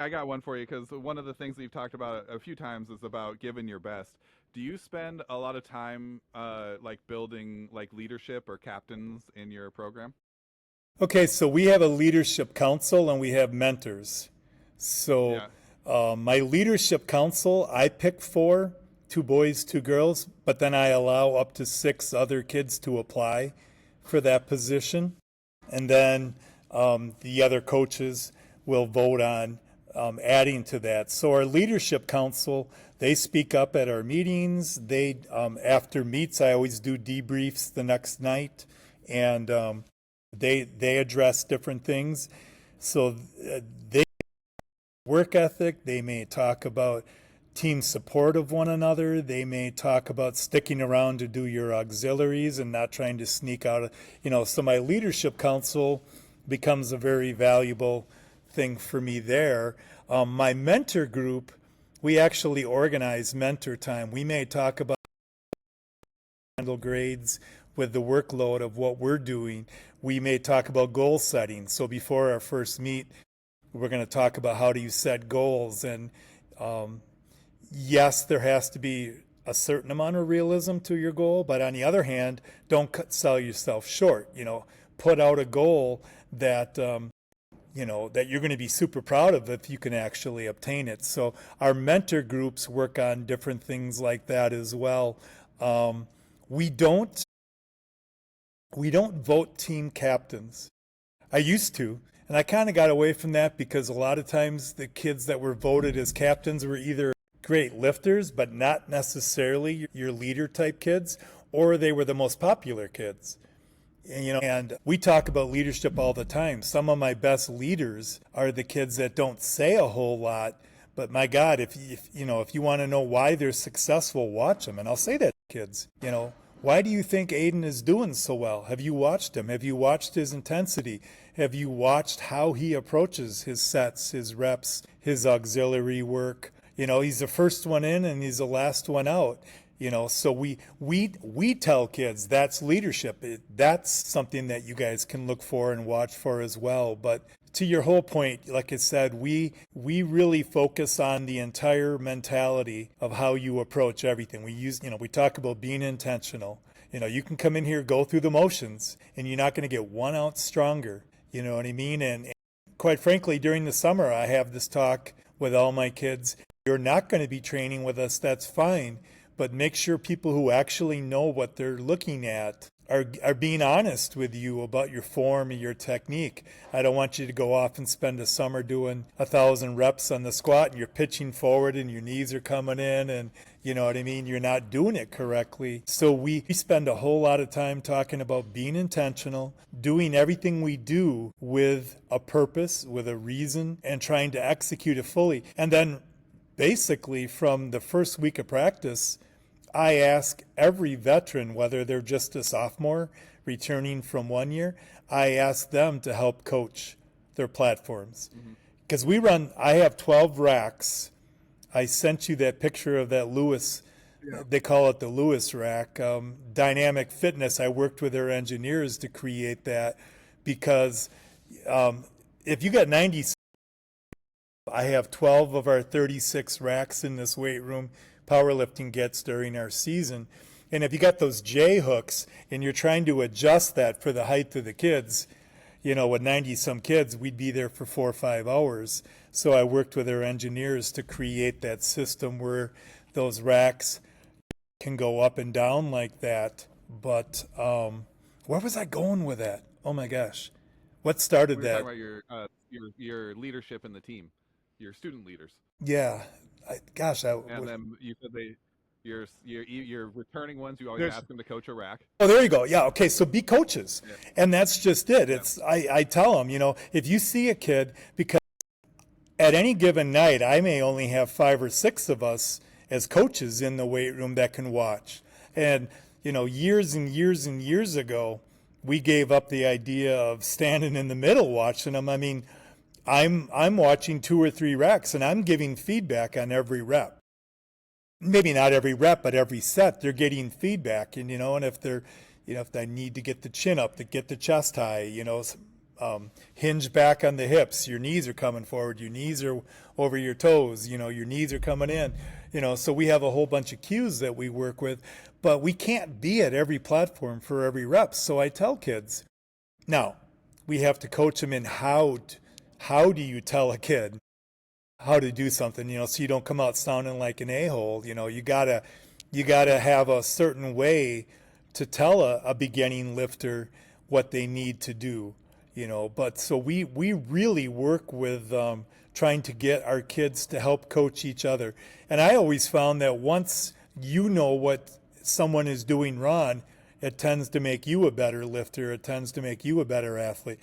I got one for you because one of the things that you've talked about a few times is about giving your best. Do you spend a lot of time like building like leadership or captains in your program? Okay, so we have a leadership council and we have mentors. So Yeah. my leadership council, I pick four, two boys, two girls, but then I allow up to six other kids to apply for that position. And then the other coaches will vote on adding to that. So our leadership council, they speak up at our meetings. They after meets, I always do debriefs the next night, and they address different things. So they work ethic. They may talk about team support of one another. They may talk about sticking around to do your auxiliaries and not trying to sneak out. So my leadership council becomes a very valuable thing for me there. My mentor group, we actually organize mentor time. We may talk about handle grades with the workload of what we're doing. We may talk about goal setting. So before our first meet, we're going to talk about how do you set goals. And um, yes, there has to be a certain amount of realism to your goal, but on the other hand, don't sell yourself short. Put out a goal that that you're going to be super proud of if you can actually obtain it. So our mentor groups work on different things like that as well. Um, we don't we don't vote team captains. I used to, and I kind of got away from that because a lot of times the kids that were voted as captains were either great lifters, but not necessarily your leader type kids, or they were the most popular kids. And we talk about leadership all the time. Some of my best leaders are the kids that don't say a whole lot, but my God, if you want to know why they're successful, watch them. And I'll say that to kids, why do you think Aiden is doing so well? Have you watched him? Have you watched his intensity? Have you watched how he approaches his sets, his reps, his auxiliary work? He's the first one in and he's the last one out. So we tell kids that's leadership. That's something that you guys can look for and watch for as well. But to your whole point, like I said, we really focus on the entire mentality of how you approach everything. We talk about being intentional. You can come in here, go through the motions, and you're not going to get 1 ounce stronger. You know what I mean? And quite frankly, during the summer, I have this talk with all my kids. You're not going to be training with us, that's fine. But make sure people who actually know what they're looking at are being honest with you about your form and your technique. I don't want you to go off and spend a summer doing 1,000 reps on the squat and you're pitching forward and your knees are coming in and you know what I mean? You're not doing it correctly. So we spend a whole lot of time talking about being intentional, doing everything we do with a purpose, with a reason, and trying to execute it fully. And then basically from the first week of practice, I ask every veteran, whether they're just a sophomore returning from 1 year, I ask them to help coach their platforms. Hmm. Because I have 12 racks. I sent you that picture of that Lewis, Yeah. they call it the Lewis rack. Dynamic Fitness, I worked with their engineers to create that because um, if you got 90, I have 12 of our 36 racks in this weight room powerlifting gets during our season. And if you got those J hooks and you're trying to adjust that for the height of the kids, with 90 some kids, we'd be there for 4 or 5 hours. So I worked with our engineers to create that system where those racks can go up and down like that. But where was I going with that? Oh my gosh. What started We were talking that? about your leadership in the team, your student leaders, Yeah. Gosh, and then you said your returning ones. You always there's ask them to coach a rack. oh, there you go. Yeah. Okay. So be coaches. Yeah. And that's just it. Yeah. I tell them, if you see a kid, because at any given night, I may only have 5 or 6 of us as coaches in the weight room that can watch. And, years and years and years ago, we gave up the idea of standing in the middle watching them. I mean, I'm watching 2 or 3 reps and I'm giving feedback on every rep. Maybe not every rep, but every set, they're getting feedback. And if they need to get the chin up, to get the chest high, hinge back on the hips. Your knees are coming forward. Your knees are over your toes. Your knees are coming in. So we have a whole bunch of cues that we work with, but we can't be at every platform for every rep. So I tell kids, now we have to coach them in how do you tell a kid how to do something, so you don't come out sounding like an a-hole. You gotta have a certain way to tell a beginning lifter what they need to do. But so we really work with trying to get our kids to help coach each other. And I always found that once you know what someone is doing wrong, it tends to make you a better lifter. It tends to make you a better athlete.